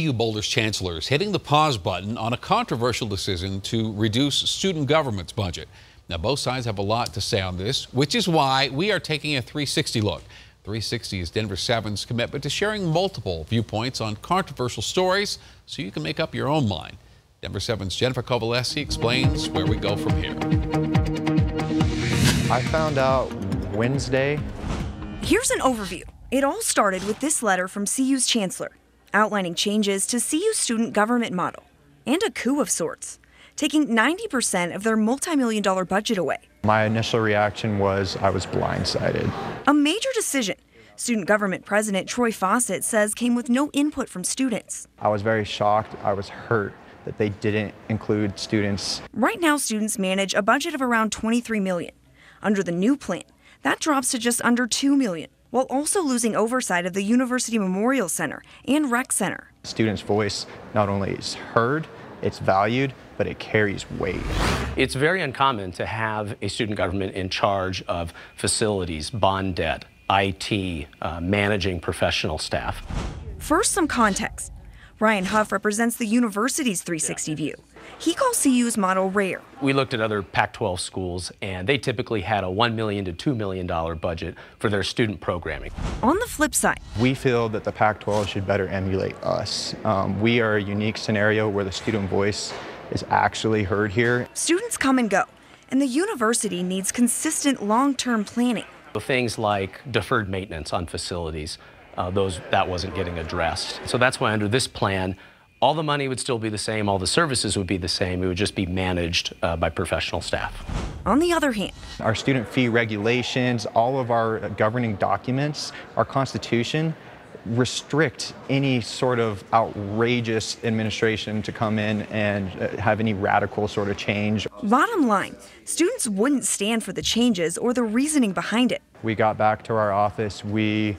CU Boulder's chancellor is hitting the pause button on a controversial decision to reduce student government's budget. Now, both sides have a lot to say on this, which is why we are taking a 360 look. 360 is Denver 7's commitment to sharing multiple viewpoints on controversial stories so you can make up your own mind. Denver 7's Jennifer Kovaleski explains where we go from here. I found out Wednesday. Here's an overview. It all started with this letter from CU's chancellor, outlining changes to CU's student government model and a coup of sorts, taking 90% of their multi-million-dollar budget away. My initial reaction was I was blindsided. A major decision student government president Troy Fawcett says came with no input from students. I was very shocked. I was hurt that they didn't include students. Right now, students manage a budget of around $23 million. Under the new plan, that drops to just under $2 million, while also losing oversight of the University Memorial Center and Rec Center. Students' voice not only is heard, it's valued, but it carries weight. It's very uncommon to have a student government in charge of facilities, bond debt, IT, managing professional staff. First, some context. Ryan Huff represents the university's 360 view. He calls CU's model rare. We looked at other Pac-12 schools, and they typically had a $1 million to $2 million budget for their student programming. On the flip side, we feel that the Pac-12 should better emulate us. We are a unique scenario where the student voice is actually heard here. Students come and go, and the university needs consistent long-term planning. Things like deferred maintenance on facilities, that wasn't getting addressed. So that's why under this plan, all the money would still be the same, all the services would be the same, it would just be managed by professional staff. On the other hand, our student fee regulations, all of our governing documents, our Constitution, restrict any sort of outrageous administration to come in and have any radical sort of change. Bottom line, students wouldn't stand for the changes or the reasoning behind it. We got back to our office, we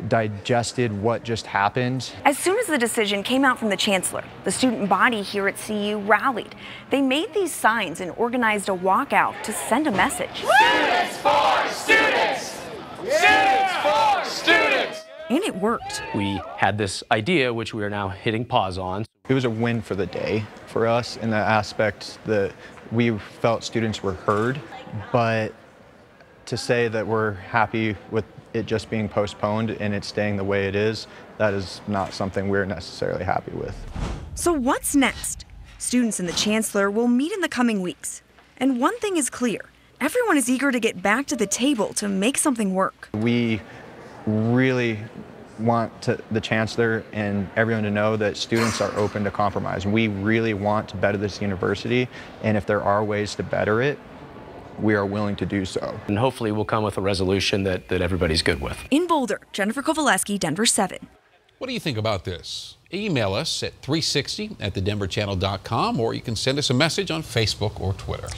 digested what just happened. As soon as the decision came out from the chancellor, the student body here at CU rallied. They made these signs and organized a walkout to send a message. Students for students! Students for students! And it worked. We had this idea, which we are now hitting pause on. It was a win for the day for us in the aspect that we felt students were heard, but to say that we're happy with it just being postponed and it staying the way it is, that is not something we're necessarily happy with. So what's next? Students and the chancellor will meet in the coming weeks. And one thing is clear, everyone is eager to get back to the table to make something work. We really want the chancellor and everyone to know that students are open to compromise. We really want to better this university, and if there are ways to better it, we are willing to do so. And hopefully we'll come with a resolution that everybody's good with. In Boulder, Jennifer Kovaleski, Denver 7. What do you think about this? Email us at 360@thedenverchannel.com, or you can send us a message on Facebook or Twitter.